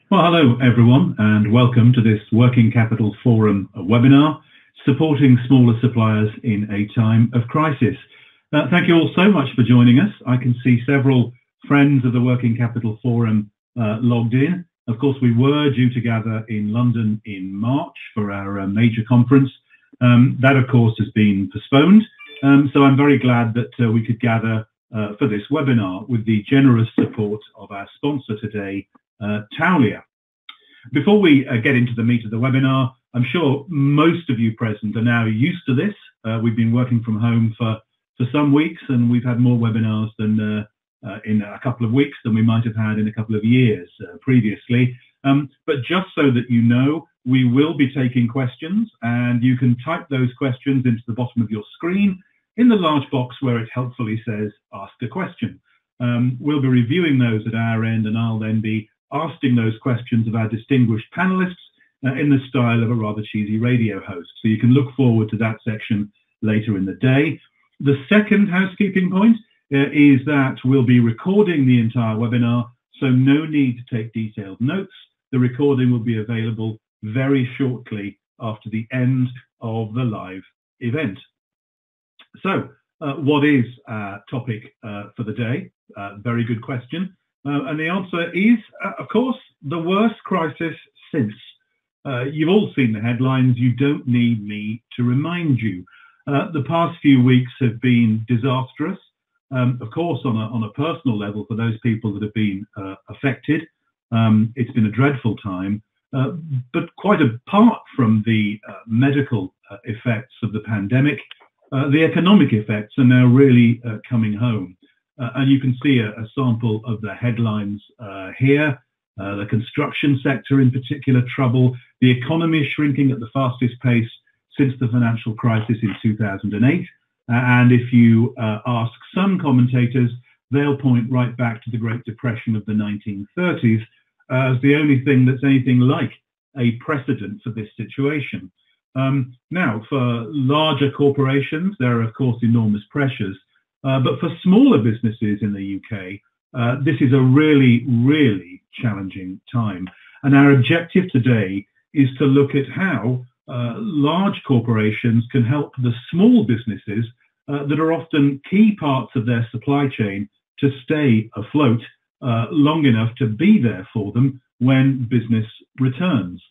Well, hello everyone, and welcome to this Working Capital Forum webinar, supporting smaller suppliers in a time of crisis. Thank you all so much for joining us. I can see several friends of the Working Capital Forum logged in. Of course, we were due to gather in London in March for our major conference. That, of course, has been postponed. So I'm very glad that we could gather for this webinar with the generous support of our sponsor today, Taulia. Before we get into the meat of the webinar, I'm sure most of you present are now used to this. We've been working from home for some weeks, and we've had more webinars than in a couple of weeks than we might have had in a couple of years previously. But just so that you know, we will be taking questions, and you can type those questions into the bottom of your screen in the large box where it helpfully says ask a question. We'll be reviewing those at our end, and I'll then be asking those questions of our distinguished panelists in the style of a rather cheesy radio host. So you can look forward to that section later in the day. The second housekeeping point is that we'll be recording the entire webinar, so no need to take detailed notes. The recording will be available very shortly after the end of the live event. So what is our topic for the day? Very good question. And the answer is, of course, the worst crisis since. You've all seen the headlines. You don't need me to remind you. The past few weeks have been disastrous. Of course, on a personal level, for those people that have been affected, it's been a dreadful time. But quite apart from the medical effects of the pandemic, the economic effects are now really coming home. And you can see a sample of the headlines here. The construction sector in particular trouble. The economy is shrinking at the fastest pace since the financial crisis in 2008. And if you ask some commentators, they'll point right back to the Great Depression of the 1930s as the only thing that's anything like a precedent for this situation. Now, for larger corporations, there are, of course, enormous pressures. But for smaller businesses in the UK, this is a really, really challenging time. And our objective today is to look at how large corporations can help the small businesses that are often key parts of their supply chain to stay afloat long enough to be there for them when business returns.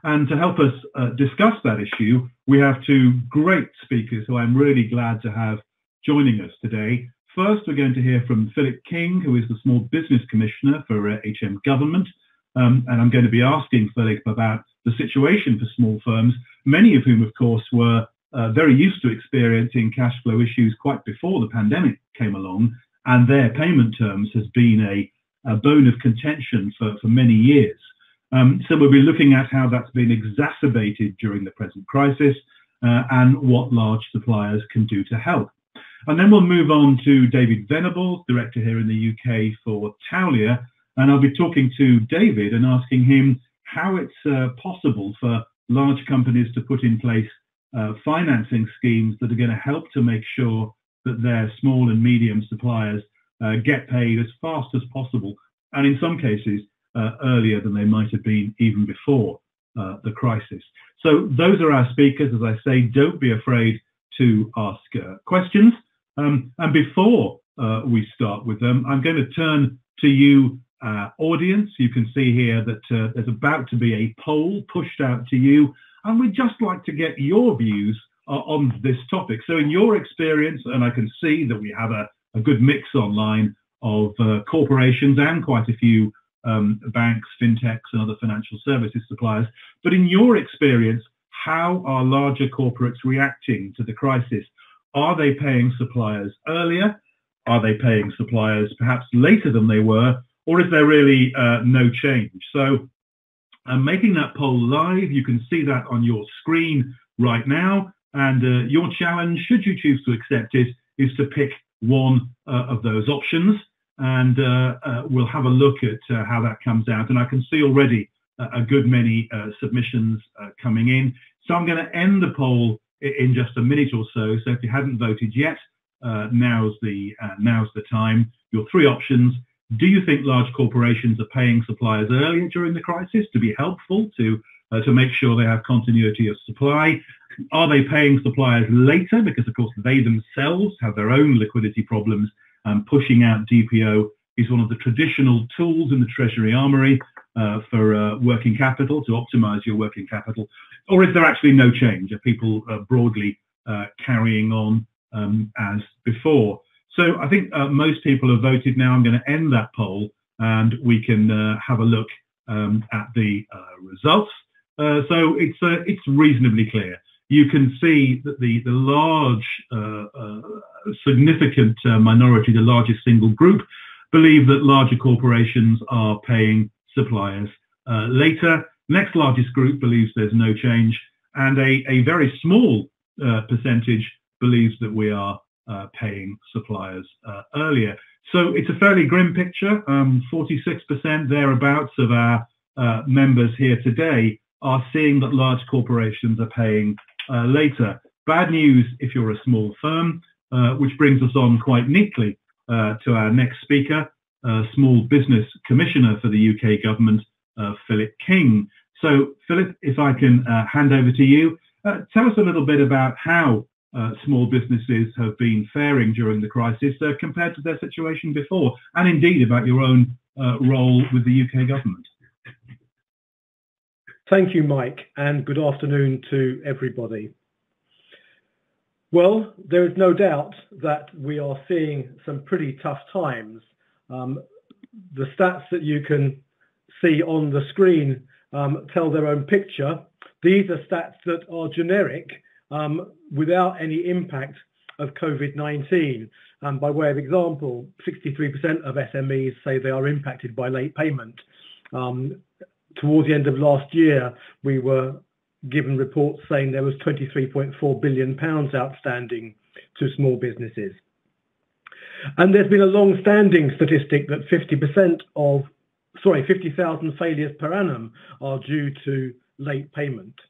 And to help us discuss that issue, we have two great speakers who I'm really glad to have joining us today. First, we're going to hear from Philip King, who is the Small Business Commissioner for HM Government. And I'm going to be asking Philip about the situation for small firms, many of whom, of course, were very used to experiencing cash flow issues quite before the pandemic came along, and their payment terms has been a bone of contention for many years. So we'll be looking at how that's been exacerbated during the present crisis and what large suppliers can do to help. And then we'll move on to David Venables, Director here in the UK for Taulia, and I'll be talking to David and asking him how it's possible for large companies to put in place financing schemes that are going to help to make sure that their small and medium suppliers get paid as fast as possible, and in some cases earlier than they might have been even before the crisis. So those are our speakers. As I say, don't be afraid to ask questions. And before we start with them, I'm going to turn to you, audience. You can see here that there's about to be a poll pushed out to you, and we'd just like to get your views on this topic. So in your experience, and I can see that we have a good mix online of corporations and quite a few banks, fintechs, and other financial services suppliers. But in your experience, how are larger corporates reacting to the crisis? Are they paying suppliers earlier? Are they paying suppliers perhaps later than they were? Or is there really no change? So I'm making that poll live. You can see that on your screen right now. And your challenge, should you choose to accept it, is to pick one of those options. And we'll have a look at how that comes out. And I can see already a good many submissions coming in. So I'm going to end the poll in just a minute or so. So if you haven't voted yet, now's the time. Your three options: Do you think large corporations are paying suppliers earlier during the crisis to be helpful to make sure they have continuity of supply? Are they paying suppliers later because, of course, they themselves have their own liquidity problems, and pushing out DPO is one of the traditional tools in the Treasury armory for working capital, to optimize your working capital? Or is there actually no change? Are people broadly carrying on as before? So I think most people have voted now. I'm going to end that poll and we can have a look at the results. So it's reasonably clear. You can see that the large, significant minority, the largest single group, believe that larger corporations are paying suppliers later. Next largest group believes there's no change, and a very small percentage believes that we are paying suppliers earlier. So it's a fairly grim picture. 46% thereabouts of our members here today are seeing that large corporations are paying later. Bad news if you're a small firm, which brings us on quite neatly to our next speaker, Small Business Commissioner for the UK Government, Philip King. So, Philip, if I can hand over to you, tell us a little bit about how small businesses have been faring during the crisis compared to their situation before, and indeed about your own role with the UK Government. Thank you, Mike, and good afternoon to everybody. Well, there is no doubt that we are seeing some pretty tough times. The stats that you can see on the screen tell their own picture. These are stats that are generic without any impact of COVID-19. By way of example, 63% of SMEs say they are impacted by late payment. Towards the end of last year, we were given reports saying there was £23.4 billion outstanding to small businesses. And there's been a long-standing statistic that 50,000 failures per annum are due to late payment.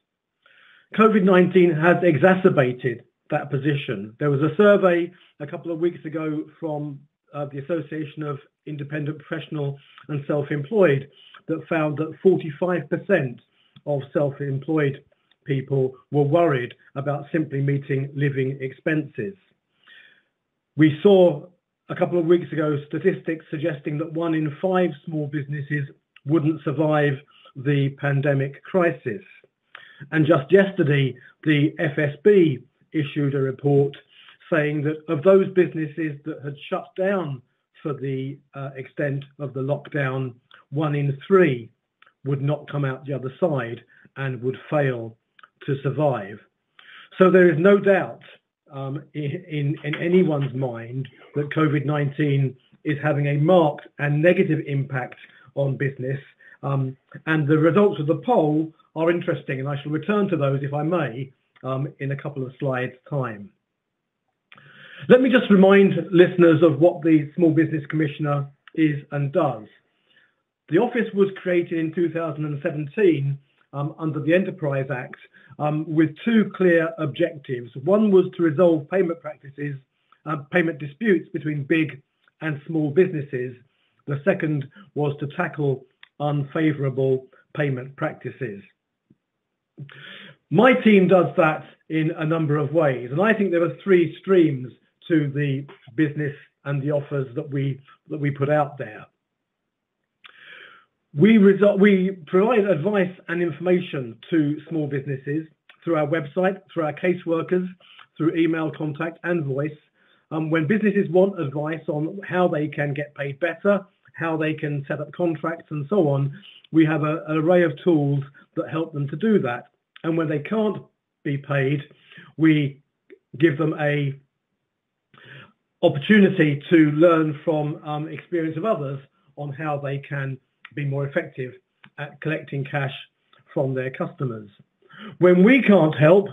COVID-19 has exacerbated that position. There was a survey a couple of weeks ago from the Association of Independent Professional and Self-Employed that found that 45% of self-employed people were worried about simply meeting living expenses. We saw a couple of weeks ago statistics suggesting that 1 in 5 small businesses wouldn't survive the pandemic crisis. And just yesterday, the FSB issued a report saying that of those businesses that had shut down for the extent of the lockdown, 1 in 3 would not come out the other side and would fail to survive. So there is no doubt in anyone's mind that COVID-19 is having a marked and negative impact on business. And the results of the poll are interesting, and I shall return to those, if I may, in a couple of slides' time. Let me just remind listeners of what the Small Business Commissioner is and does. The office was created in 2017 under the Enterprise Act with 2 clear objectives. One was to resolve payment practices, payment disputes between big and small businesses. The second was to tackle unfavourable payment practices. My team does that in a number of ways, and I think there are 3 streams to the business and the offers that we put out there. We provide advice and information to small businesses through our website, through our caseworkers, through email contact and voice. When businesses want advice on how they can get paid better, how they can set up contracts and so on, we have an array of tools that help them to do that. And when they can't be paid, we give them a opportunity to learn from experience of others on how they can be more effective at collecting cash from their customers. When we can't help,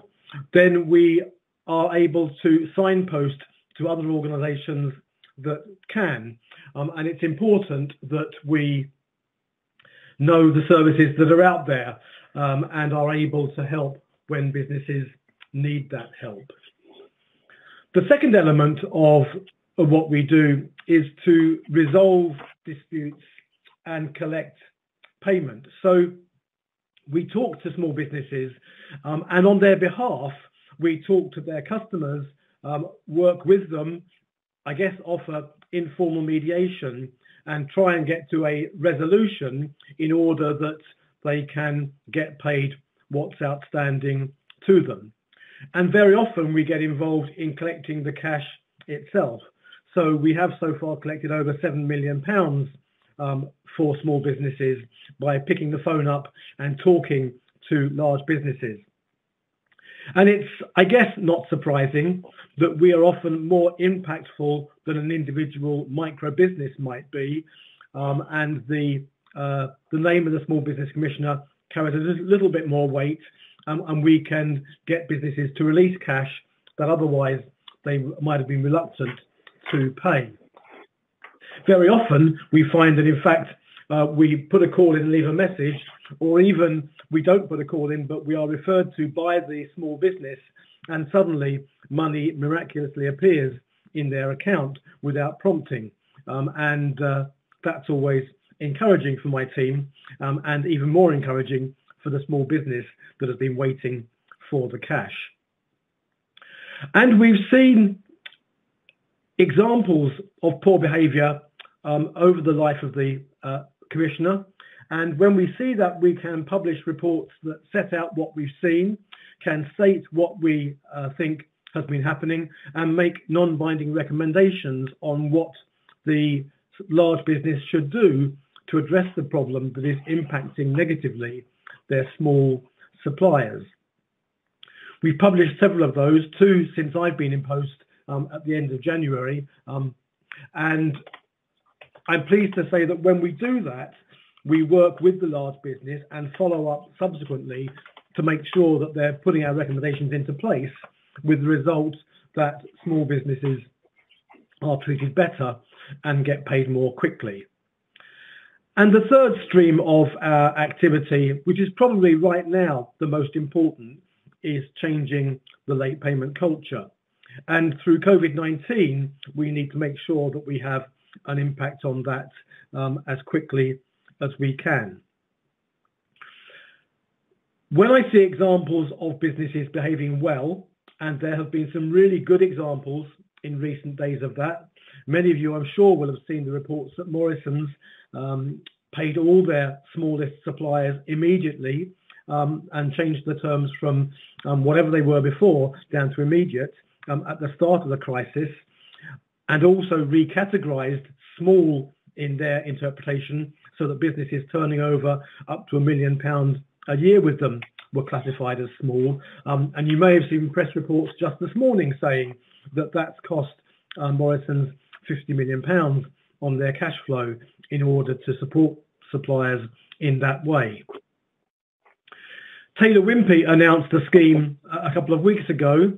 then we are able to signpost to other organisations that can. And it's important that we know the services that are out there and are able to help when businesses need that help. The second element of of what we do is to resolve disputes and collect payment. So we talk to small businesses, and on their behalf, we talk to their customers, work with them, I guess offer informal mediation and try and get to a resolution in order that they can get paid what's outstanding to them. And very often we get involved in collecting the cash itself. So we have so far collected over £7 million for small businesses by picking the phone up and talking to large businesses. And it's, I guess, not surprising that we are often more impactful than an individual micro business might be. And the name of the Small Business Commissioner carries a little bit more weight, and we can get businesses to release cash that otherwise they might have been reluctant to pay. Very often we find that, in fact, we put a call in and leave a message, or even we don't put a call in, but we are referred to by the small business, and suddenly money miraculously appears in their account without prompting. And that's always encouraging for my team, and even more encouraging for the small business that has been waiting for the cash. And we've seen examples of poor behaviour over the life of the Commissioner. And when we see that, we can publish reports that set out what we've seen, can state what we think has been happening, and make non-binding recommendations on what the large business should do to address the problem that is impacting negatively their small suppliers. We've published several of those, 2 since I've been in post at the end of January. And I'm pleased to say that when we do that, we work with the large business and follow up subsequently to make sure that they're putting our recommendations into place, with the result that small businesses are treated better and get paid more quickly. And the third stream of our activity, which is probably right now the most important, is changing the late payment culture. And through COVID-19, we need to make sure that we have an impact on that as quickly as we can. When I see examples of businesses behaving well, and there have been some really good examples in recent days of that, many of you I'm sure will have seen the reports that Morrison's paid all their smallest suppliers immediately and changed the terms from whatever they were before down to immediate at the start of the crisis, and also recategorized small in their interpretation so that businesses turning over up to £1 million a year with them were classified as small. And you may have seen press reports just this morning saying that that's cost Morrison's £50 million on their cash flow in order to support suppliers in that way. Taylor Wimpey announced a scheme a couple of weeks ago.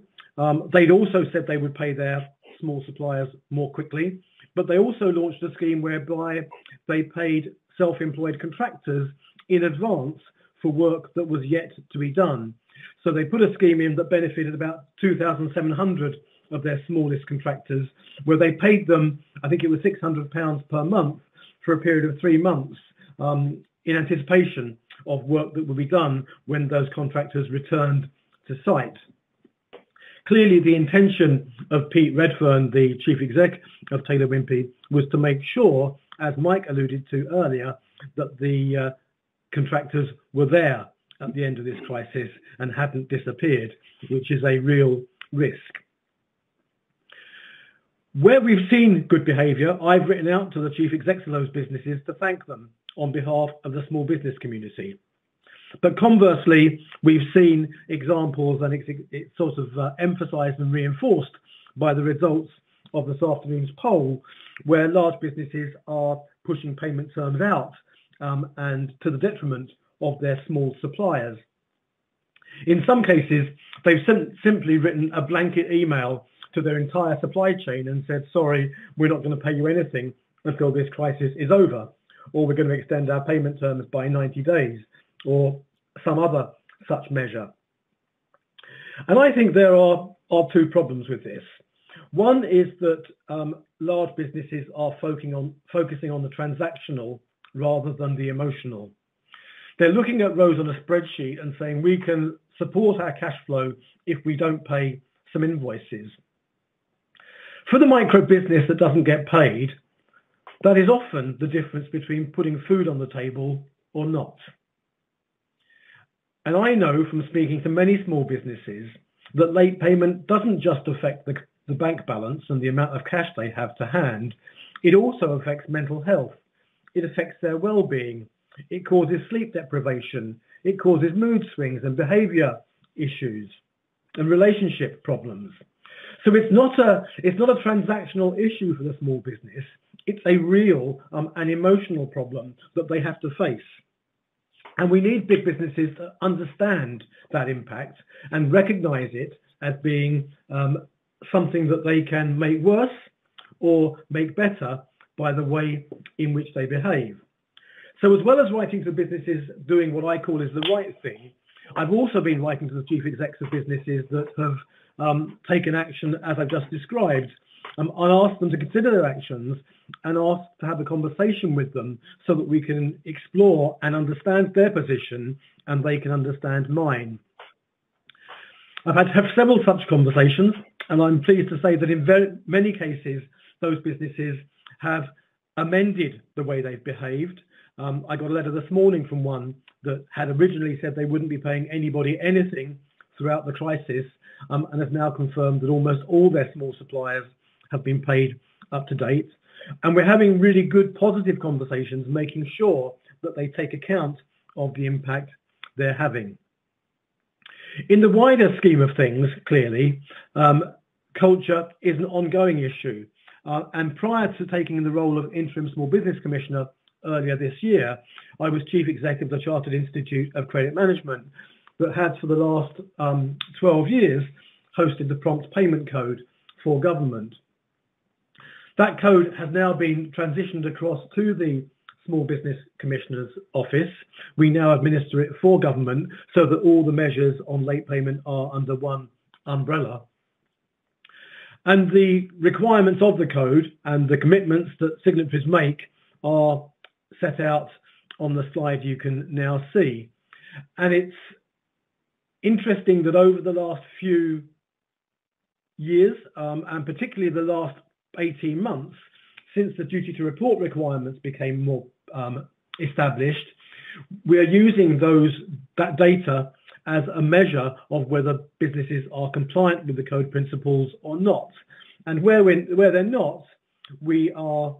They'd also said they would pay their small suppliers more quickly, but they also launched a scheme whereby they paid self-employed contractors in advance for work that was yet to be done. So they put a scheme in that benefited about 2,700 of their smallest contractors, where they paid them, I think it was £600 per month for a period of 3 months in anticipation of work that would be done when those contractors returned to site. Clearly, the intention of Pete Redfern, the chief exec of Taylor Wimpey, was to make sure, as Mike alluded to earlier, that the contractors were there at the end of this crisis and hadn't disappeared, which is a real risk. Where we've seen good behaviour, I've written out to the chief execs of those businesses to thank them on behalf of the small business community. But conversely, we've seen examples, and it's sort of emphasised and reinforced by the results of this afternoon's poll, where large businesses are pushing payment terms out and to the detriment of their small suppliers. In some cases, they've simply written a blanket email to their entire supply chain and said, sorry, we're not going to pay you anything until this crisis is over, or we're going to extend our payment terms by 90 days, or some other such measure. And I think there are 2 problems with this. One is that large businesses are focusing on the transactional rather than the emotional. They're looking at rows on a spreadsheet and saying we can support our cash flow if we don't pay some invoices. For the micro business that doesn't get paid, that is often the difference between putting food on the table or not. And I know from speaking to many small businesses that late payment doesn't just affect the bank balance and the amount of cash they have to hand, it also affects mental health. It affects their well-being. It causes sleep deprivation. It causes mood swings and behavior issues and relationship problems. So it's not a transactional issue for the small business. It's a real and emotional problem that they have to face. And we need big businesses to understand that impact and recognize it as being something that they can make worse or make better by the way in which they behave. So as well as writing to businesses doing what I call is the right thing, I've also been writing to the chief execs of businesses that have taken action as I've just described. I asked them to consider their actions and asked to have a conversation with them so that we can explore and understand their position and they can understand mine. I've had to have several such conversations, and I'm pleased to say that in very many cases, those businesses have amended the way they've behaved. I got a letter this morning from one that had originally said they wouldn't be paying anybody anything throughout the crisis, and has now confirmed that almost all their small suppliers have been paid up to date. And we're having really good positive conversations, making sure that they take account of the impact they're having. In the wider scheme of things, clearly, culture is an ongoing issue. And prior to taking the role of Interim Small Business Commissioner earlier this year, I was Chief Executive of the Chartered Institute of Credit Management that had for the last 12 years hosted the Prompt Payment Code for government. That code has now been transitioned across to the Small Business Commissioner's office. We now administer it for government so that all the measures on late payment are under one umbrella. And the requirements of the code and the commitments that signatories make are set out on the slide you can now see. And it's interesting that over the last few years, and particularly the last 18 months, since the duty to report requirements became more established, we are using that data as a measure of whether businesses are compliant with the code principles or not. And where they're not, we are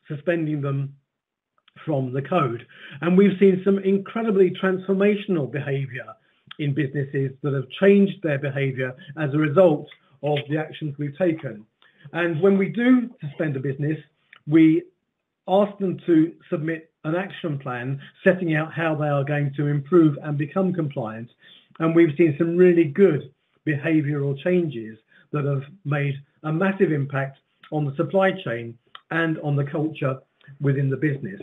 suspending them from the code. And we've seen some incredibly transformational behavior in businesses that have changed their behavior as a result of the actions we've taken. And when we do suspend a business, we ask them to submit an action plan setting out how they are going to improve and become compliant. And we've seen some really good behavioral changes that have made a massive impact on the supply chain and on the culture within the business.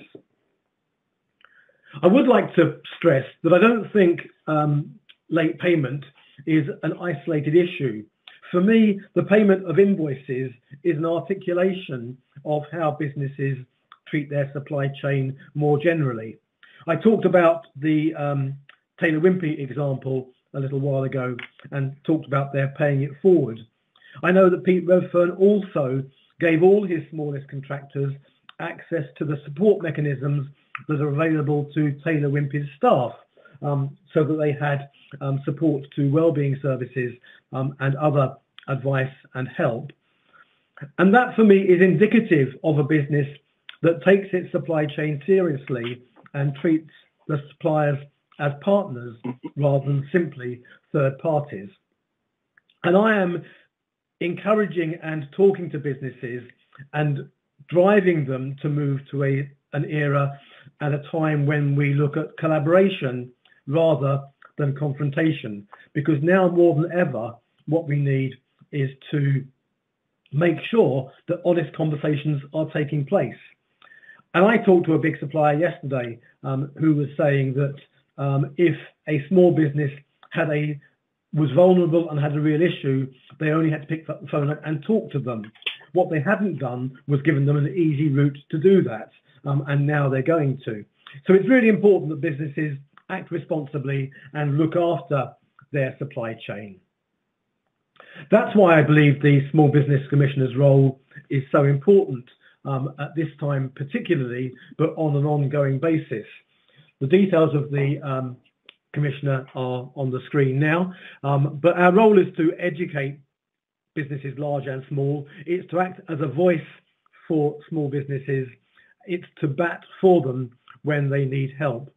I would like to stress that I don't think late payment is an isolated issue. For me, the payment of invoices is an articulation of how businesses treat their supply chain more generally. I talked about the Taylor Wimpey example a little while ago and talked about their paying it forward. I know that Pete Redfern also gave all his smallest contractors access to the support mechanisms that are available to Taylor Wimpey's staff, so that they had support to wellbeing services and other advice and help. And that for me is indicative of a business that takes its supply chain seriously and treats the suppliers as partners rather than simply third parties. And I am encouraging and talking to businesses and driving them to move to an era at a time when we look at collaboration rather than confrontation, because now more than ever, what we need is to make sure that honest conversations are taking place. And I talked to a big supplier yesterday who was saying that if a small business had a was vulnerable and had a real issue, they only had to pick the phone up and talk to them. What they hadn't done was given them an easy route to do that, and now they're going to. So it's really important that businesses act responsibly and look after their supply chain. That's why I believe the Small Business Commissioner's role is so important at this time particularly, but on an ongoing basis. The details of the Commissioner are on the screen now, but our role is to educate businesses large and small. It's to act as a voice for small businesses. It's to bat for them when they need help.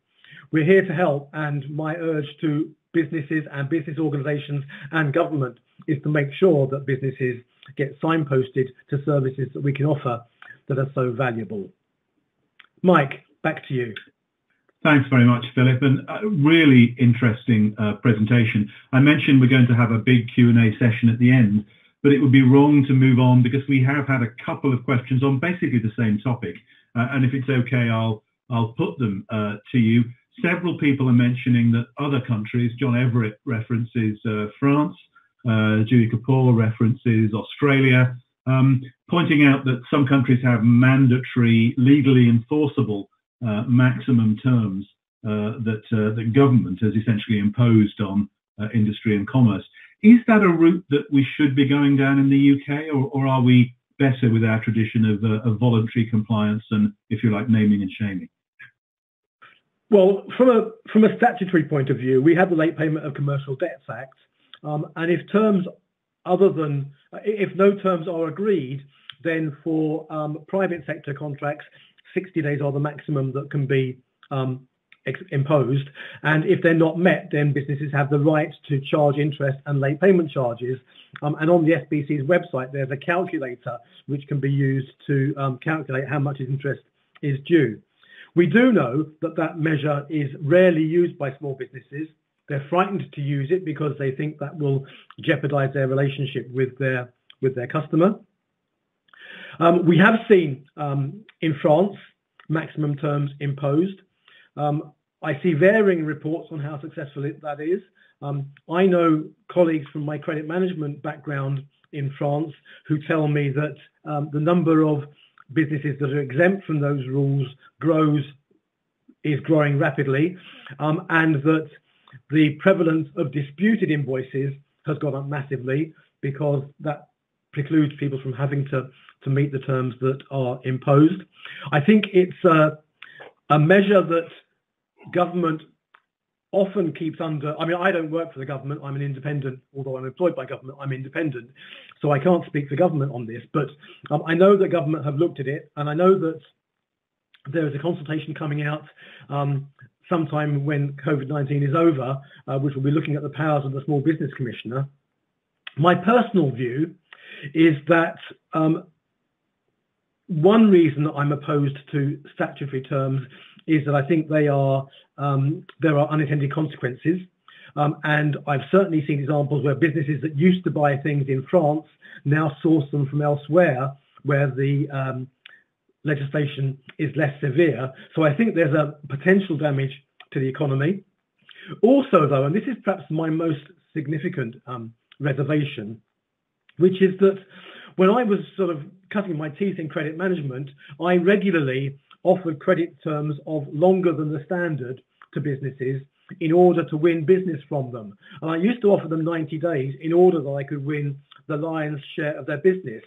We're here to help, and my urge to businesses and business organisations and government is to make sure that businesses get signposted to services that we can offer that are so valuable. Mike, back to you. Thanks very much, Philip, and a really interesting presentation. I mentioned we're going to have a big Q&A session at the end, but it would be wrong to move on because we have had a couple of questions on basically the same topic. And if it's okay, I'll put them to you. Several people are mentioning that other countries, John Everett references France, Julie Kapoor references Australia, pointing out that some countries have mandatory, legally enforceable maximum terms that the government has essentially imposed on industry and commerce. Is that a route that we should be going down in the UK, or are we better with our tradition of voluntary compliance and, if you like, naming and shaming? Well, from a statutory point of view, we have the Late Payment of Commercial Debts Act, and if no terms are agreed, then for private sector contracts, 60 days are the maximum that can be imposed, and if they're not met, then businesses have the right to charge interest and late payment charges. And on the SBC's website, there's a calculator which can be used to calculate how much interest is due. We do know that that measure is rarely used by small businesses. They're frightened to use it because they think that will jeopardize their relationship with their customer. We have seen in France maximum terms imposed. I see varying reports on how successful that is. I know colleagues from my credit management background in France who tell me that the number of businesses that are exempt from those rules is growing rapidly, and that the prevalence of disputed invoices has gone up massively because that precludes people from having to meet the terms that are imposed. I think it's a measure that government often keeps under. I mean, I don't work for the government. I'm an independent, although I'm employed by government, I'm independent. So I can't speak for government on this, but I know that government have looked at it, and I know that there is a consultation coming out sometime when COVID-19 is over, which will be looking at the powers of the Small Business Commissioner. My personal view is that one reason that I'm opposed to statutory terms is that I think there are unintended consequences. And I've certainly seen examples where businesses that used to buy things in France now source them from elsewhere where the legislation is less severe. So I think there's a potential damage to the economy. Also, though, and this is perhaps my most significant reservation, which is that when I was sort of cutting my teeth in credit management, I regularly offered credit terms of longer than the standard to businesses in order to win business from them. And I used to offer them 90 days in order that I could win the lion's share of their business.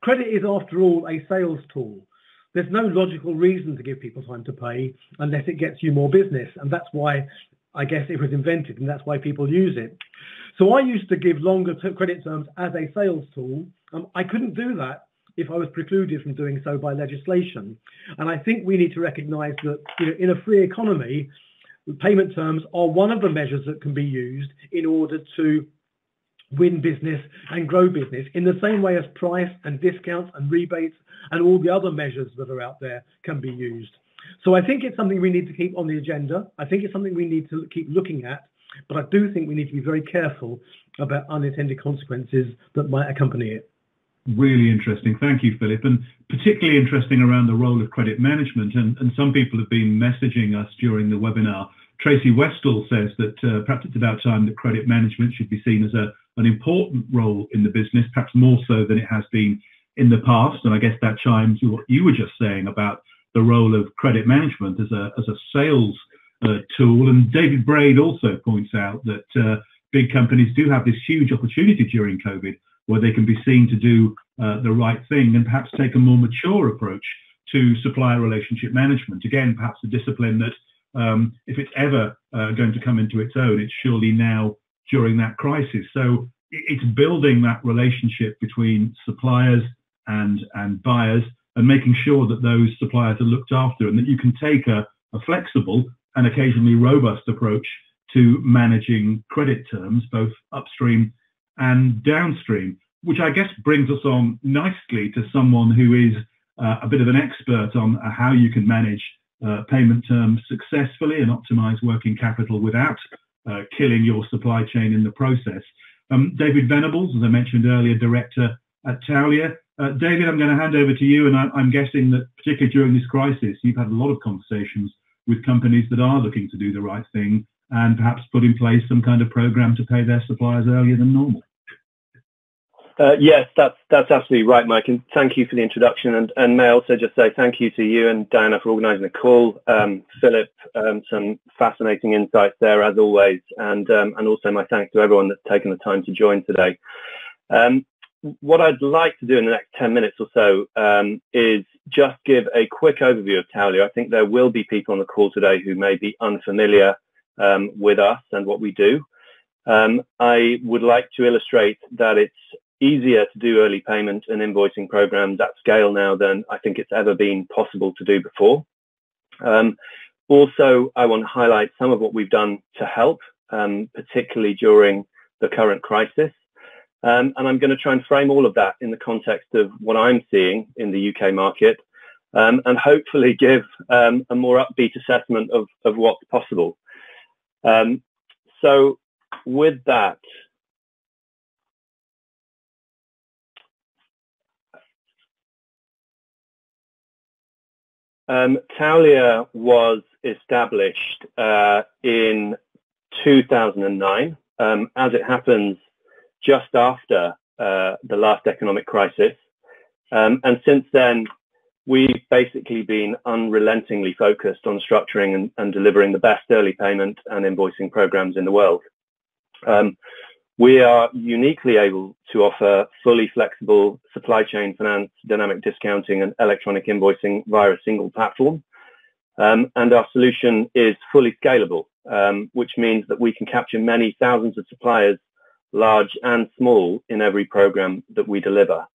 Credit is, after all, a sales tool. There's no logical reason to give people time to pay unless it gets you more business. And that's why I guess it was invented, and that's why people use it. So I used to give longer credit terms as a sales tool. I couldn't do that if I was precluded from doing so by legislation. And I think we need to recognise that, you know, in a free economy, payment terms are one of the measures that can be used in order to win business and grow business, in the same way as price and discounts and rebates and all the other measures that are out there can be used. So I think it's something we need to keep on the agenda. I think it's something we need to keep looking at, but I do think we need to be very careful about unintended consequences that might accompany it. Really interesting. Thank you, Philip. And particularly interesting around the role of credit management. And some people have been messaging us during the webinar Tracy Westall says that perhaps it's about time that credit management should be seen as an important role in the business, perhaps more so than it has been in the past. And I guess that chimes with what you were just saying about the role of credit management as a sales tool. And David Braid also points out that big companies do have this huge opportunity during COVID where they can be seen to do the right thing and perhaps take a more mature approach to supplier relationship management. Again, perhaps a discipline that if it's ever going to come into its own, it's surely now during that crisis. So it's building that relationship between suppliers and buyers and making sure that those suppliers are looked after and that you can take a flexible and occasionally robust approach to managing credit terms, both upstream and downstream, which I guess brings us on nicely to someone who is a bit of an expert on how you can manage payment terms successfully and optimize working capital without killing your supply chain in the process. David Venables, as I mentioned earlier, director at Taulia. David, I'm going to hand over to you, and I'm guessing that particularly during this crisis, you've had a lot of conversations with companies that are looking to do the right thing and perhaps put in place some kind of program to pay their suppliers earlier than normal. Yes, that's absolutely right, Mike, and thank you for the introduction. And may I also just say thank you to you and Diana for organising the call. Philip, some fascinating insights there as always, and also my thanks to everyone that's taken the time to join today. What I'd like to do in the next 10 minutes or so is just give a quick overview of Taulia. I think there will be people on the call today who may be unfamiliar with us and what we do. I would like to illustrate that it's easier to do early payment and invoicing programs at scale now than I think it's ever been possible to do before. Also, I want to highlight some of what we've done to help, particularly during the current crisis. And I'm going to try and frame all of that in the context of what I'm seeing in the UK market, and hopefully give a more upbeat assessment of what's possible. So with that, Taulia was established in 2009. As it happens, just after the last economic crisis. And since then, we've basically been unrelentingly focused on structuring and delivering the best early payment and invoicing programs in the world. We are uniquely able to offer fully flexible supply chain finance, dynamic discounting, and electronic invoicing via a single platform. And our solution is fully scalable, which means that we can capture many thousands of suppliers, large and small, in every program that we deliver.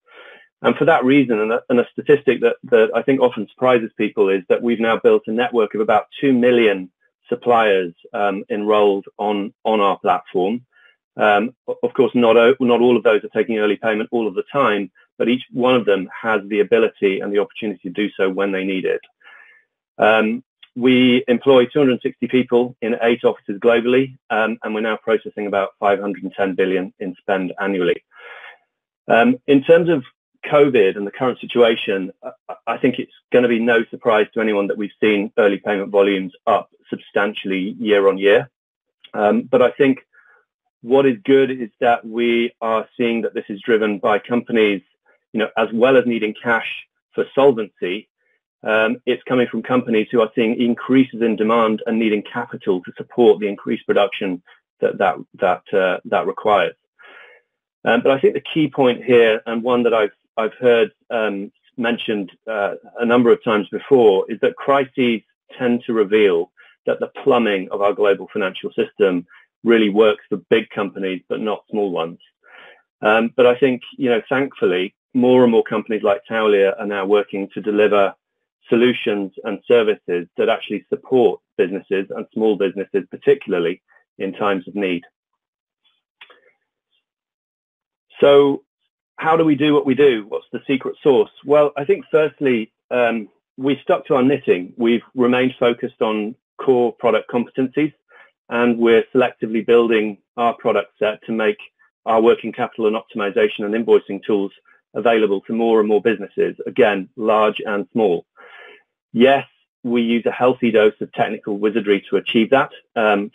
And for that reason, and a statistic that I think often surprises people, is that we've now built a network of about 2 million suppliers enrolled on our platform. Of course, not all of those are taking early payment all of the time, but each one of them has the ability and the opportunity to do so when they need it. We employ 260 people in 8 offices globally, and we're now processing about 510 billion in spend annually. In terms of COVID and the current situation, I think it's going to be no surprise to anyone that we've seen early payment volumes up substantially year on year. But I think what is good is that we are seeing that this is driven by companies, as well as needing cash for solvency. It's coming from companies who are seeing increases in demand and needing capital to support the increased production that requires. But I think the key point here, and one that I've heard mentioned a number of times before, is that crises tend to reveal that the plumbing of our global financial system really works for big companies, but not small ones. But I think, thankfully, more and more companies like Taulia are now working to deliver solutions and services that actually support businesses and small businesses, particularly in times of need. So how do we do what we do? What's the secret sauce? Well, I think firstly, we stuck to our knitting. We've remained focused on core product competencies, and we're selectively building our product set to make our working capital and optimization and invoicing tools available to more and more businesses, again, large and small. Yes, we use a healthy dose of technical wizardry to achieve that.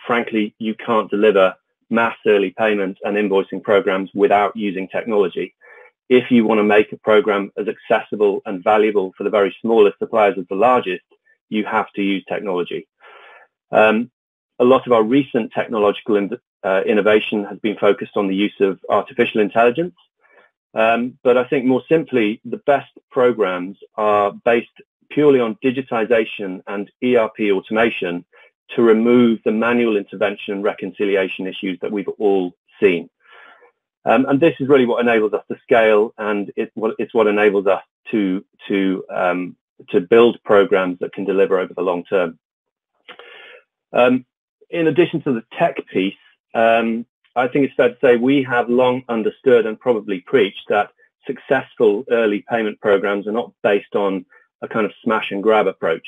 Frankly, you can't deliver mass early payment and invoicing programs without using technology. If you want to make a program as accessible and valuable for the very smallest suppliers as the largest, you have to use technology. A lot of our recent technological innovation has been focused on the use of artificial intelligence. But I think more simply, the best programs are based purely on digitization and ERP automation to remove the manual intervention and reconciliation issues that we've all seen. And this is really what enables us to scale, and it's what enables us to build programs that can deliver over the long term. In addition to the tech piece, I think it's fair to say we have long understood and probably preached that successful early payment programs are not based on a kind of smash and grab approach.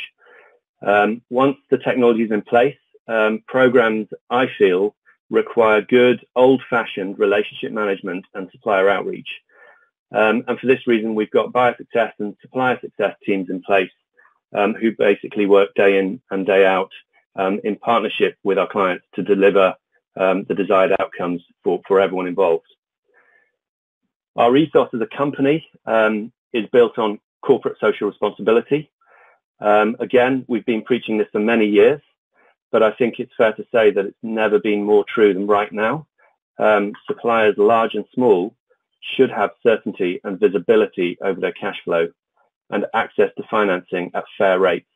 Once the technology is in place, programs, I feel, require good old-fashioned relationship management and supplier outreach. And for this reason, we've got buyer success and supplier success teams in place who basically work day in and day out in partnership with our clients to deliver the desired outcomes for everyone involved. Our ethos as a company is built on corporate social responsibility. Again, we've been preaching this for many years, but I think it's fair to say that it's never been more true than right now. Suppliers, large and small, should have certainty and visibility over their cash flow and access to financing at fair rates.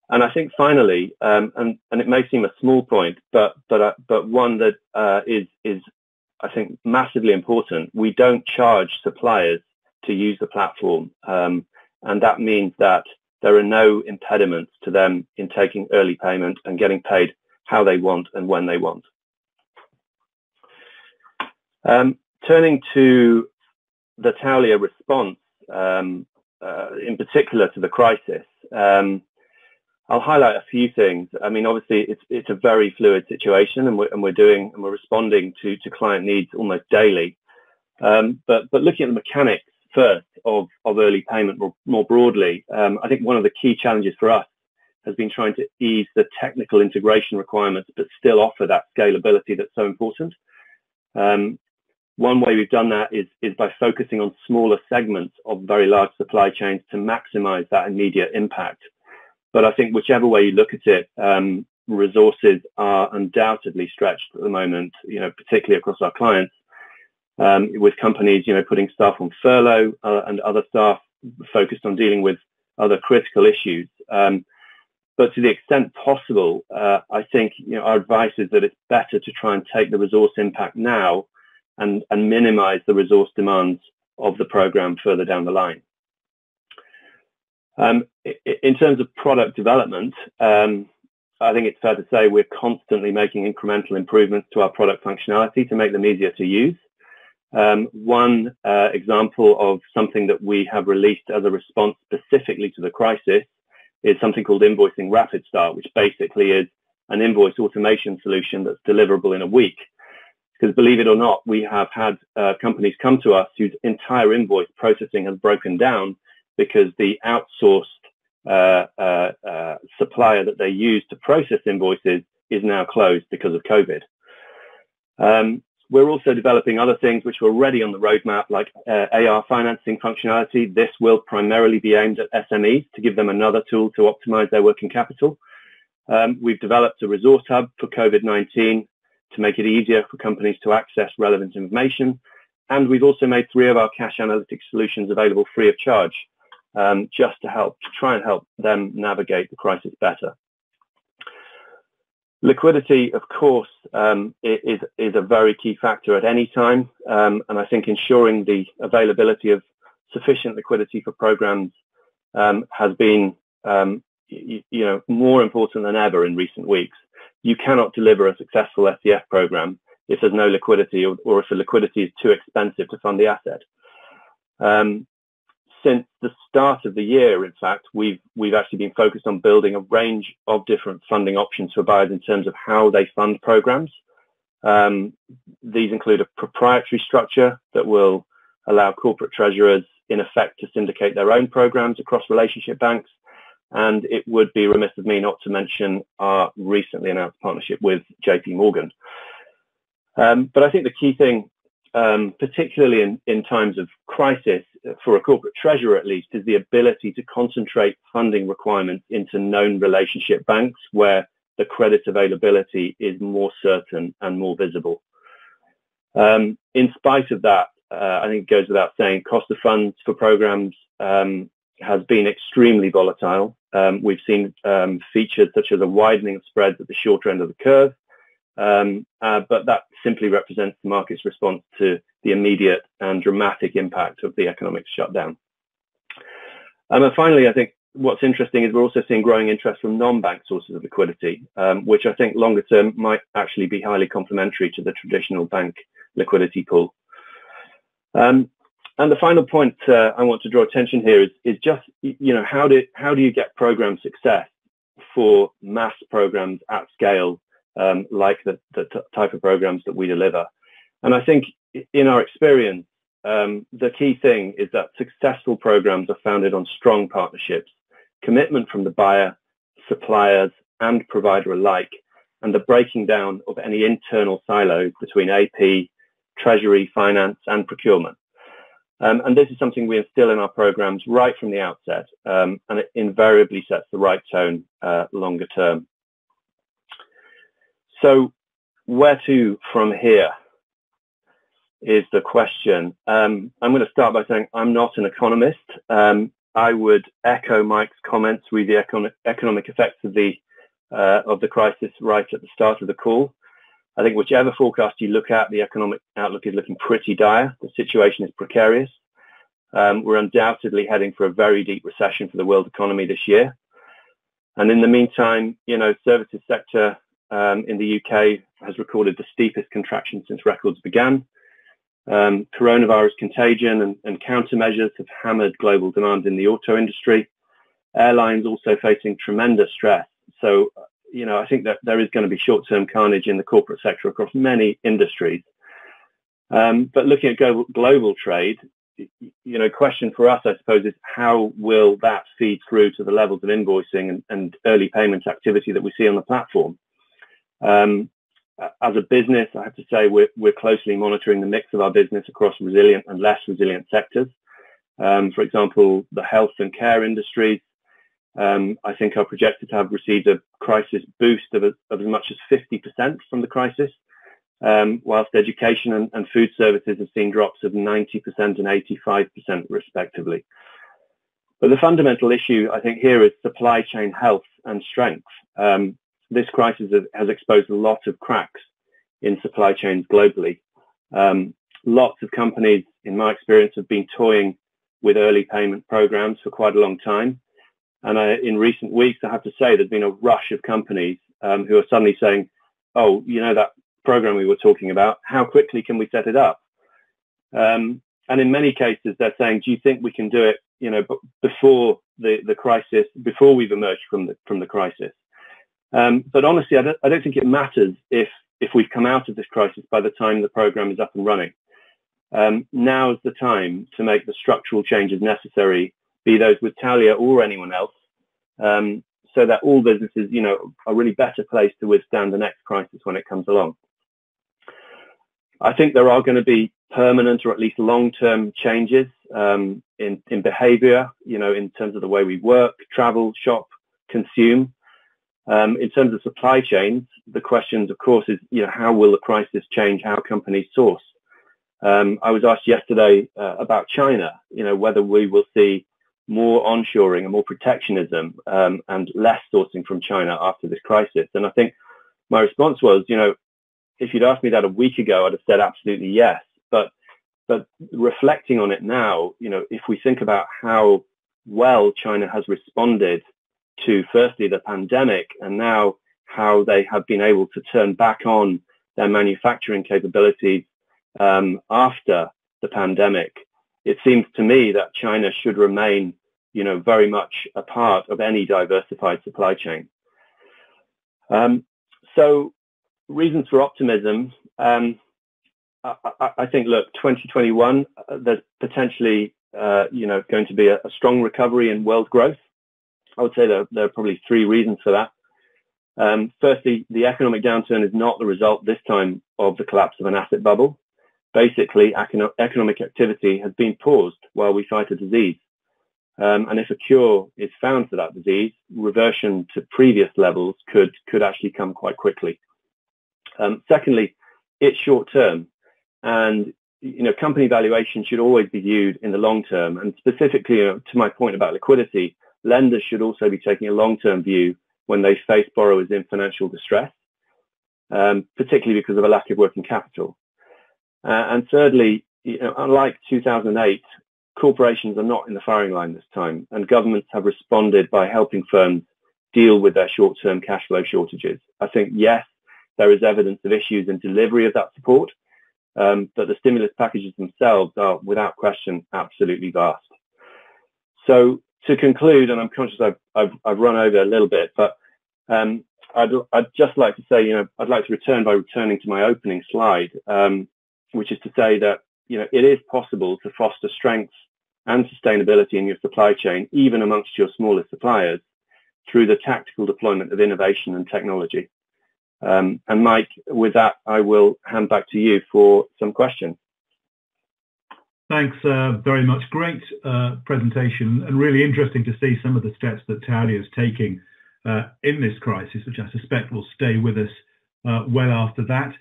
And I think finally, and it may seem a small point, but one that is I think massively important. We don't charge suppliers to use the platform, and that means that there are no impediments to them in taking early payment and getting paid how they want and when they want. Turning to the Taulia response, in particular to the crisis, I'll highlight a few things. I mean, obviously, it's a very fluid situation, and we're responding to client needs almost daily. But looking at the mechanics first of early payment more broadly, I think one of the key challenges for us has been trying to ease the technical integration requirements, but still offer that scalability that's so important. One way we've done that is by focusing on smaller segments of very large supply chains to maximize that immediate impact. But I think whichever way you look at it, resources are undoubtedly stretched at the moment, particularly across our clients, with companies, putting staff on furlough and other staff focused on dealing with other critical issues. But to the extent possible, I think our advice is that it's better to try and take the resource impact now and minimize the resource demands of the program further down the line. In terms of product development, I think it's fair to say we're constantly making incremental improvements to our product functionality to make them easier to use. One example of something that we have released as a response specifically to the crisis is something called Invoicing Rapid Start, which basically is an invoice automation solution that's deliverable in a week. Because believe it or not, we have had companies come to us whose entire invoice processing has broken down because the outsourced supplier that they use to process invoices is now closed because of COVID. We're also developing other things which are already on the roadmap, like AR financing functionality. This will primarily be aimed at SMEs to give them another tool to optimize their working capital. We've developed a resource hub for COVID-19 to make it easier for companies to access relevant information. And we've also made 3 of our cash analytics solutions available free of charge, just to try and help them navigate the crisis better. Liquidity, of course, is a very key factor at any time, and I think ensuring the availability of sufficient liquidity for programs has been, more important than ever in recent weeks. You cannot deliver a successful SDF program if there's no liquidity, or if the liquidity is too expensive to fund the asset. Since the start of the year, in fact, we've actually been focused on building a range of different funding options for buyers in terms of how they fund programs. These include a proprietary structure that will allow corporate treasurers, in effect, to syndicate their own programs across relationship banks, And it would be remiss of me not to mention our recently announced partnership with JP Morgan. But I think the key thing, particularly in times of crisis, for a corporate treasurer at least, is the ability to concentrate funding requirements into known relationship banks where the credit availability is more certain and more visible. In spite of that, I think it goes without saying, cost of funds for programs has been extremely volatile. We've seen features such as a widening of spreads at the shorter end of the curve, but that simply represents the market's response to the immediate and dramatic impact of the economic shutdown. And finally, I think what's interesting is we're also seeing growing interest from non-bank sources of liquidity, which I think longer term might actually be highly complementary to the traditional bank liquidity pool. And the final point I want to draw attention here is just, how do you get program success for mass programs at scale, like the type of programs that we deliver? And I think in our experience, the key thing is that successful programs are founded on strong partnerships, commitment from the buyer, suppliers, and provider alike, and the breaking down of any internal silos between AP, Treasury, Finance, and procurement. And this is something we instill in our programs right from the outset, and it invariably sets the right tone longer term. So where to from here is the question. I'm going to start by saying I'm not an economist. I would echo Mike's comments with the economic effects of the crisis right at the start of the call. I think whichever forecast you look at, the economic outlook is looking pretty dire. The situation is precarious. We're undoubtedly heading for a very deep recession for the world economy this year. And in the meantime, services sector in the UK has recorded the steepest contraction since records began. Coronavirus contagion and countermeasures have hammered global demand in the auto industry. Airlines also facing tremendous stress. So, I think that there is going to be short-term carnage in the corporate sector across many industries. But looking at global trade, question for us, I suppose, is how will that feed through to the levels of invoicing and early payments activity that we see on the platform? As a business, I have to say we're closely monitoring the mix of our business across resilient and less resilient sectors. For example, the health and care industries, I think are projected to have received a crisis boost of as much as 50% from the crisis, whilst education and food services have seen drops of 90% and 85% respectively. But the fundamental issue, I think, here is supply chain health and strength. This crisis has exposed a lot of cracks in supply chains globally. Lots of companies, in my experience, have been toying with early payment programs for quite a long time. And in recent weeks, I have to say, there's been a rush of companies who are suddenly saying, oh, that program we were talking about, how quickly can we set it up? And in many cases, they're saying, do you think we can do it, before the crisis, before we've emerged from the crisis? But honestly, I don't think it matters if we've come out of this crisis by the time the program is up and running. Now is the time to make the structural changes necessary, be those with Taulia or anyone else, so that all businesses, are really better placed to withstand the next crisis when it comes along. I think there are going to be permanent or at least long-term changes in behavior, in terms of the way we work, travel, shop, consume. In terms of supply chains, the questions, of course, is, how will the crisis change how companies source? I was asked yesterday about China, whether we will see more onshoring and more protectionism and less sourcing from China after this crisis. And I think my response was, if you'd asked me that a week ago, I'd have said absolutely yes. But reflecting on it now, if we think about how well China has responded to firstly the pandemic and now how they have been able to turn back on their manufacturing capabilities after the pandemic, it seems to me that China should remain, very much a part of any diversified supply chain. So reasons for optimism. I think, look, 2021, there's potentially, going to be a strong recovery in world growth. I would say there are probably three reasons for that. Firstly, the economic downturn is not the result this time of the collapse of an asset bubble. Basically, economic activity has been paused while we fight a disease. And if a cure is found for that disease, reversion to previous levels could actually come quite quickly. Secondly, it's short term, and company valuation should always be viewed in the long term. And specifically, to my point about liquidity, lenders should also be taking a long-term view when they face borrowers in financial distress, particularly because of a lack of working capital. And thirdly, unlike 2008, corporations are not in the firing line this time, and governments have responded by helping firms deal with their short-term cash flow shortages. I think, yes, there is evidence of issues in delivery of that support, but the stimulus packages themselves are, without question, absolutely vast. So to conclude, and I'm conscious I've run over a little bit, but I'd just like to say, I'd like to return by returning to my opening slide, which is to say that, it is possible to foster strength and sustainability in your supply chain, even amongst your smallest suppliers, through the tactical deployment of innovation and technology. And Mike, with that, I will hand back to you for some questions. Thanks very much. Great presentation, and really interesting to see some of the steps that Taulia is taking in this crisis, which I suspect will stay with us well after that.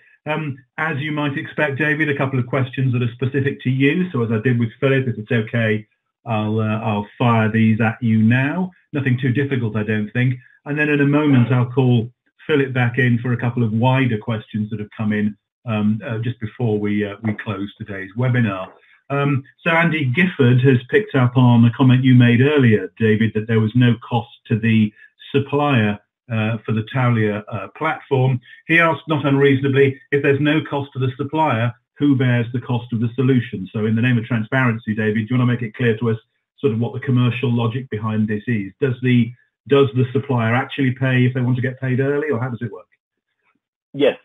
As you might expect, David, a couple of questions that are specific to you. So as I did with Philip, if it's okay, I'll fire these at you now. Nothing too difficult, I don't think. And then in a moment, I'll call Philip back in for a couple of wider questions that have come in just before we close today's webinar. So Andy Gifford has picked up on a comment you made earlier, David, that there was no cost to the supplier for the Taulia platform. He asked, not unreasonably, if there's no cost to the supplier, who bears the cost of the solution? So in the name of transparency, David, do you want to make it clear to us sort of what the commercial logic behind this is? Does the supplier actually pay if they want to get paid early, or how does it work? Yes,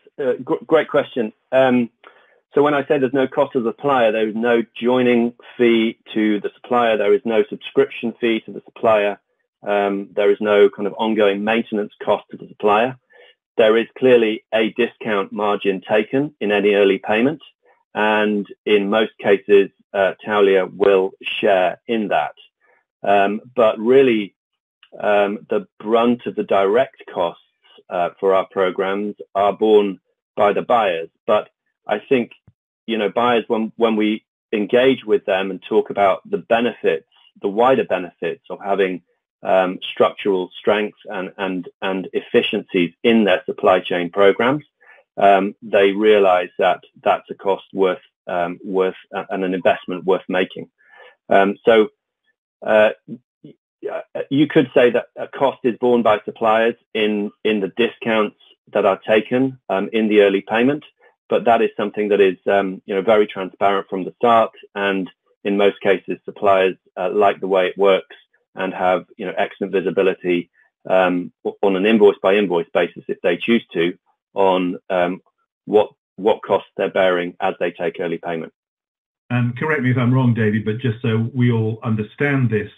great question. So when I say there's no cost to the supplier, there is no joining fee to the supplier. There is no subscription fee to the supplier. There is no kind of ongoing maintenance cost to the supplier. There is clearly a discount margin taken in any early payment, and in most cases, Taulia will share in that. But really, the brunt of the direct costs for our programs are borne by the buyers. But I think, buyers, when we engage with them and talk about the benefits, the wider benefits of having structural strengths and efficiencies in their supply chain programs, they realize that that's a cost worth and an investment worth making. So you could say that a cost is borne by suppliers in the discounts that are taken in the early payment, but that is something that is very transparent from the start, and in most cases suppliers like the way it works and have excellent visibility on an invoice by invoice basis, if they choose to, on what costs they're bearing as they take early payment. And correct me if I'm wrong, David, but just so we all understand this,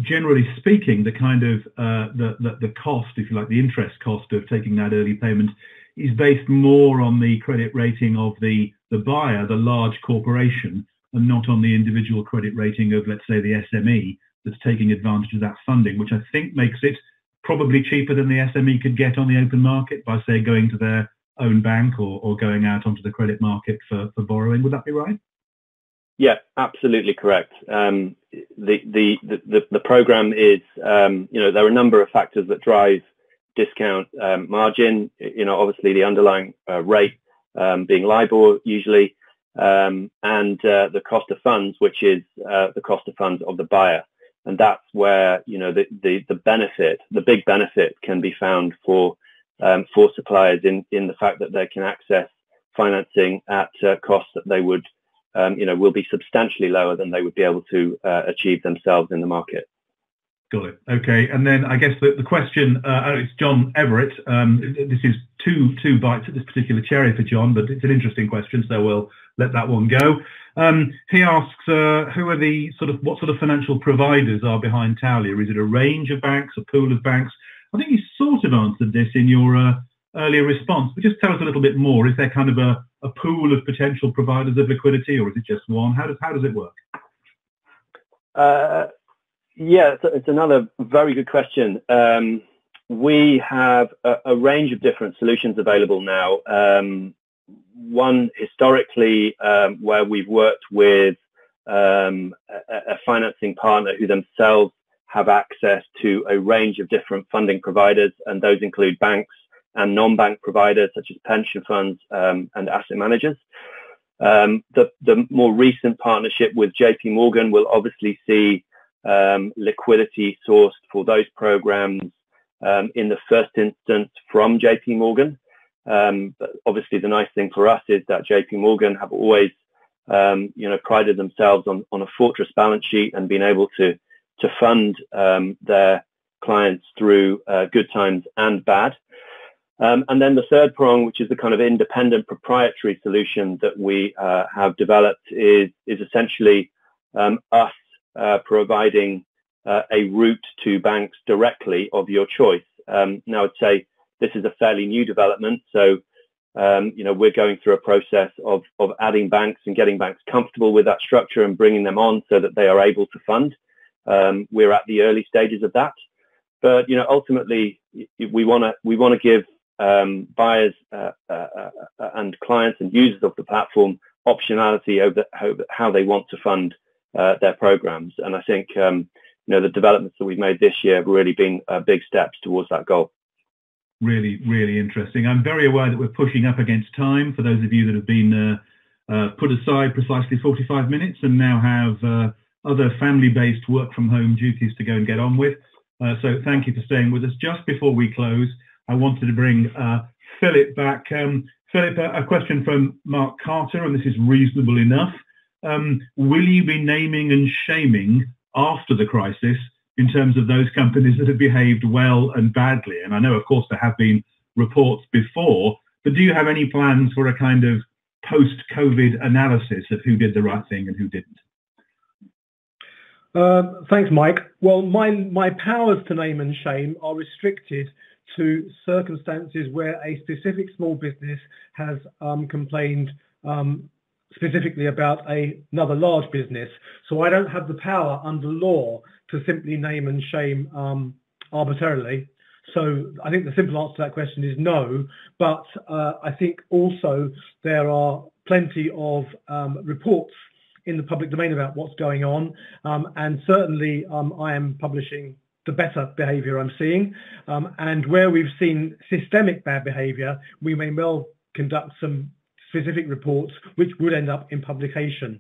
generally speaking, the kind of the cost, if you like, the interest cost of taking that early payment is based more on the credit rating of the buyer, the large corporation, and not on the individual credit rating of, let's say, the SME that's taking advantage of that funding, which I think makes it probably cheaper than the SME could get on the open market by, say, going to their own bank or going out onto the credit market for borrowing. Would that be right? Yeah, absolutely correct. The program is, there are a number of factors that drive discount margin. Obviously the underlying rate being LIBOR usually, and the cost of funds, which is the cost of funds of the buyer. And that's where the benefit, the big benefit, can be found for suppliers in the fact that they can access financing at costs that they would will be substantially lower than they would be able to achieve themselves in the market. Got it. Okay. And then I guess the question, it's John Everett. This is two bites at this particular cherry for John, but it's an interesting question, so we'll let that one go. He asks, who are what sort of financial providers are behind Taulia? Is it a range of banks, a pool of banks? I think you sort of answered this in your earlier response, but just tell us a little bit more. Is there kind of a pool of potential providers of liquidity, or is it just one? How does it work? Yeah, it's another very good question. We have a range of different solutions available now. One historically where we've worked with a financing partner who themselves have access to a range of different funding providers, and those include banks and non-bank providers such as pension funds and asset managers. The more recent partnership with JP Morgan will obviously see liquidity sourced for those programs in the first instance from JP Morgan. But obviously the nice thing for us is that JP Morgan have always prided themselves on a fortress balance sheet and been able to fund their clients through good times and bad. And then the third prong, which is the kind of independent proprietary solution that we have developed, is essentially us providing a route to banks directly of your choice. Now, I'd say this is a fairly new development, so we're going through a process of adding banks and getting banks comfortable with that structure and bringing them on so that they are able to fund. We're at the early stages of that, but ultimately we want to give buyers and clients and users of the platform optionality over how they want to fund their programs. And I think the developments that we've made this year have really been big steps towards that goal. Really, really interesting. I'm very aware that we're pushing up against time for those of you that have been put aside precisely 45 minutes and now have other family-based work from home duties to go and get on with. So thank you for staying with us. Just before we close, I wanted to bring Philip back. Philip, a question from Mark Carter, and this is reasonable enough. Will you be naming and shaming after the crisis in terms of those companies that have behaved well and badly? And I know, of course, there have been reports before, but do you have any plans for a kind of post-COVID analysis of who did the right thing and who didn't? Thanks, Mike. Well, my powers to name and shame are restricted to circumstances where a specific small business has complained specifically about another large business. So I don't have the power under law to simply name and shame arbitrarily. So I think the simple answer to that question is no. But I think also there are plenty of reports in the public domain about what's going on. And certainly I am publishing the better behaviour I'm seeing. And where we've seen systemic bad behaviour, we may well conduct some specific reports which would end up in publication.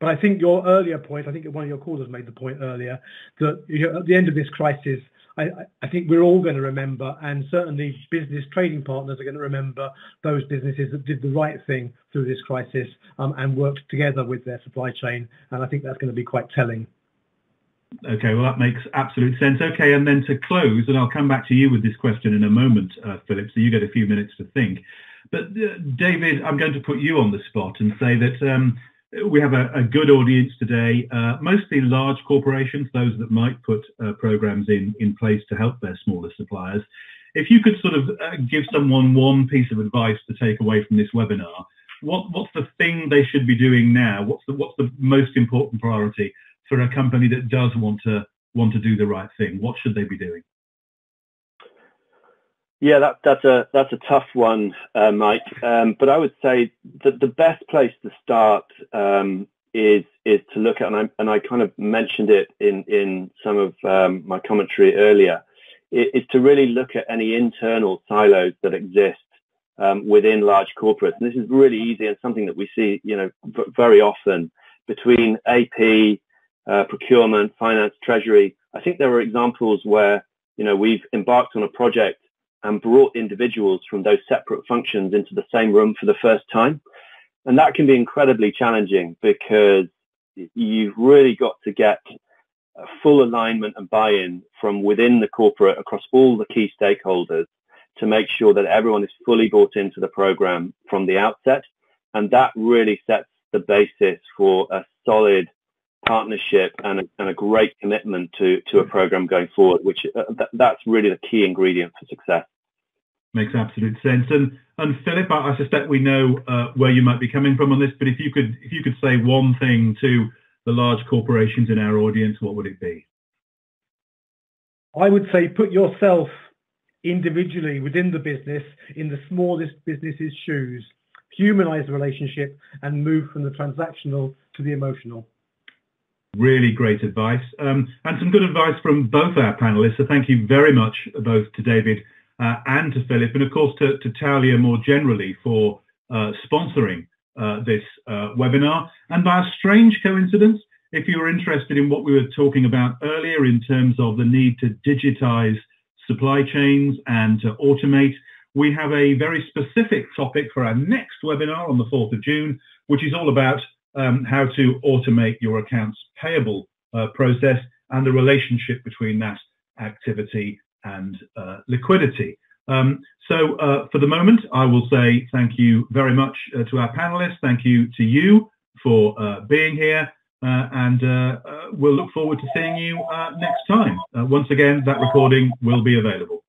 But I think your earlier point, I think one of your callers made the point earlier, that at the end of this crisis, I think we're all going to remember, and certainly business trading partners are going to remember those businesses that did the right thing through this crisis and worked together with their supply chain. And I think that's going to be quite telling. Okay, well, that makes absolute sense. Okay, and then to close, and I'll come back to you with this question in a moment, Philip, so you get a few minutes to think. But David, I'm going to put you on the spot and say that we have a good audience today, mostly large corporations, those that might put programs in place to help their smaller suppliers. If you could sort of give someone one piece of advice to take away from this webinar, what's the thing they should be doing now? What's the most important priority for a company that does want to do the right thing? What should they be doing? Yeah, that's a tough one, Mike. But I would say that the best place to start is to look at, and I kind of mentioned it in some of my commentary earlier, is to really look at any internal silos that exist within large corporates. And this is really easy and something that we see, very often between AP, procurement, finance, treasury. I think there are examples where we've embarked on a project and brought individuals from those separate functions into the same room for the first time. And that can be incredibly challenging because you've really got to get full alignment and buy-in from within the corporate across all the key stakeholders to make sure that everyone is fully bought into the program from the outset. And that really sets the basis for a solid partnership and a great commitment to a program going forward, which that's really the key ingredient for success. Makes absolute sense. And Philip, I suspect we know where you might be coming from on this, but if you could say one thing to the large corporations in our audience, what would it be? I would say put yourself individually within the business in the smallest business's shoes, humanize the relationship and move from the transactional to the emotional. Really great advice, and some good advice from both our panelists. So thank you very much both to David and to Philip, and of course to Taulia more generally for sponsoring this webinar. And by a strange coincidence, if you were interested in what we were talking about earlier in terms of the need to digitize supply chains and to automate, we have a very specific topic for our next webinar on the 4th of June, which is all about how to automate your accounts payable process and the relationship between that activity and liquidity. So for the moment, I will say thank you very much to our panelists. Thank you to you for being here, and we'll look forward to seeing you next time. Once again, that recording will be available.